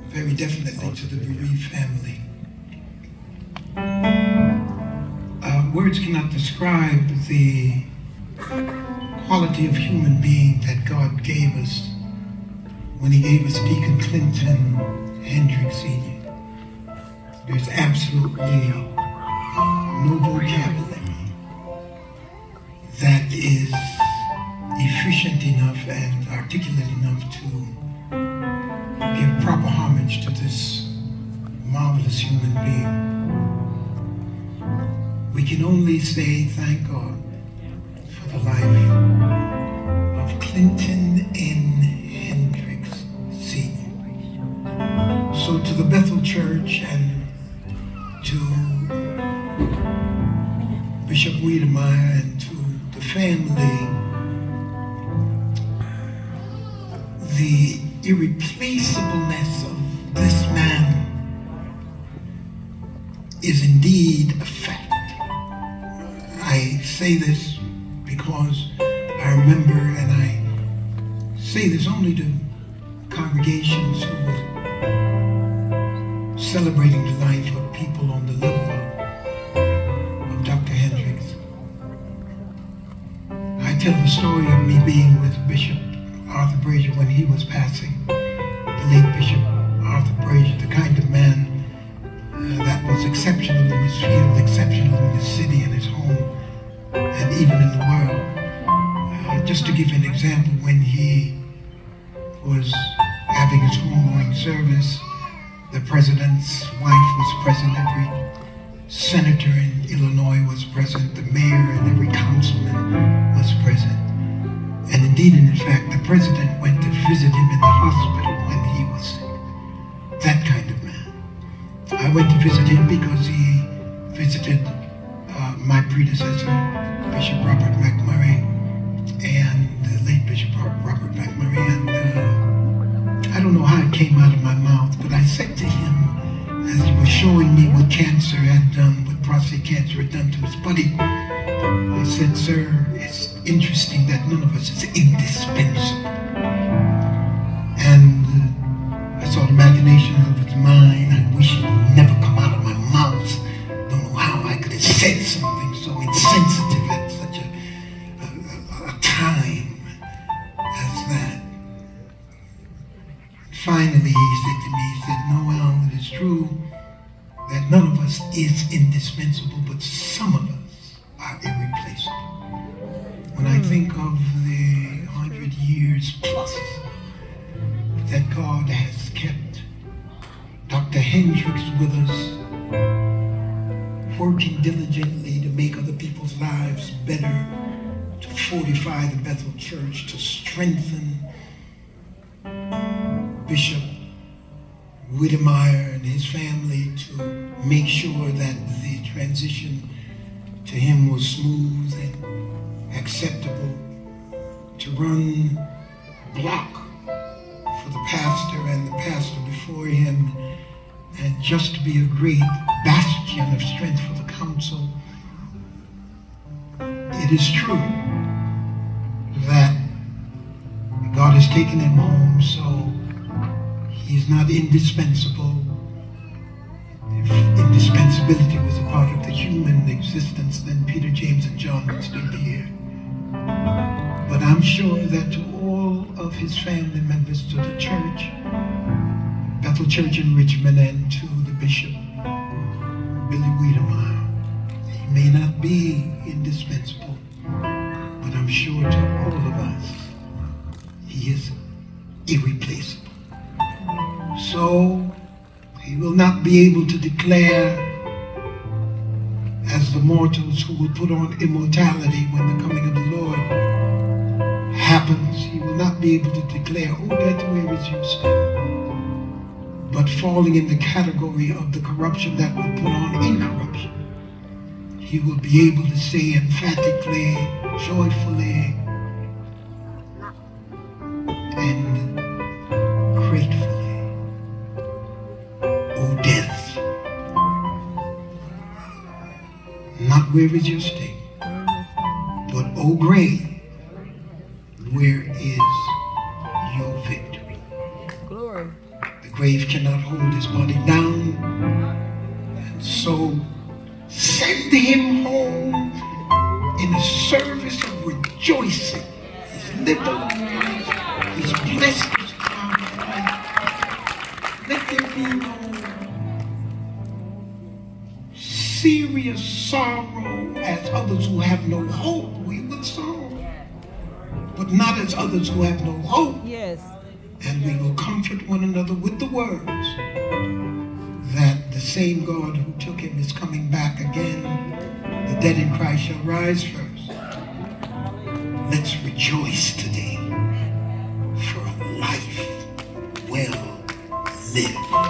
very definitely to the bereaved family. Words cannot describe the quality of human being that God gave us when he gave us Deacon Clinton Hendricks Sr. There's absolutely no vocabulary that is efficient enough and articulate enough to give proper homage to this marvelous human being. We can only say thank God for the life of Clinton N. Hendricks Sr. So to the Bethel Church and to Bishop Wiedemeyer and to the family, the irreplaceableness of this man is indeed a fact. I say this because I remember, and I say this only to congregations who were celebrating the life of people on the level of Dr. Hendricks. I tell the story of me being with Bishop Arthur Brazier when he was passing, the late Bishop Arthur Brazier, the kind of man that was exceptional in his field, exceptional in his city and his home, and even in the world. Just to give you an example, when he was having his homegoing service, the president's wife was present, every senator in Illinois was present, the mayor and every councilman was present. And indeed, in fact, the president went to visit him in the hospital when he was sick. That kind of man. I went to visit him because he visited my predecessor, Bishop Robert McMurray, and the late Bishop Robert McMurray. And I don't know how it came out of my mouth, but I said to him, as he was showing me what cancer had done, what prostate cancer had done to his body, I said, sir, it's interesting that none of us is indispensable. And I saw the machination of his mind. I wish it would never come out of my mouth. Don't know how I could have said something so insensitive at such a time as that. Finally, he said to me, he said, Noel, it is true that none of us is indispensable, but some of us are irreplaceable. When I think of the 100 years plus that God has kept Dr. Hendricks with us, working diligently to make other people's lives better, to fortify the Bethel Church, to strengthen Bishop Wiedemeyer and his family, to make sure that the transition to him was smooth and acceptable, to run block for the pastor and the pastor before him, and just to be a great bastion of strength for the council. It is true that God has taken him home, so he is not indispensable. If indispensability was a part of the human existence, then Peter, James, and John would still be here. But I'm sure that to all of his family members, to the church, Bethel Church in Richmond, and to the Bishop, Billy Wiedemeyer, he may not be indispensable, but I'm sure to all of us, he is irreplaceable. So he will not be able to declare, as the mortals who will put on immortality when the coming of the Lord happens, he will not be able to declare, oh, death, where is your sting? But falling in the category of the corruption that will put on incorruption, he will be able to say emphatically, joyfully, and gratefully, O death, not where is your sting, but O grave, where is your victory? Glory. The great grave cannot hold his body down. And so send him home in a service of rejoicing. He's lived a long life. He's blessed his family. Let there be no serious sorrow as others who have no hope. We will sorrow, but not as others who have no hope. Yes. And we will comfort one another with the words that the same God who took him is coming back again. The dead in Christ shall rise first. Let's rejoice today for a life well lived.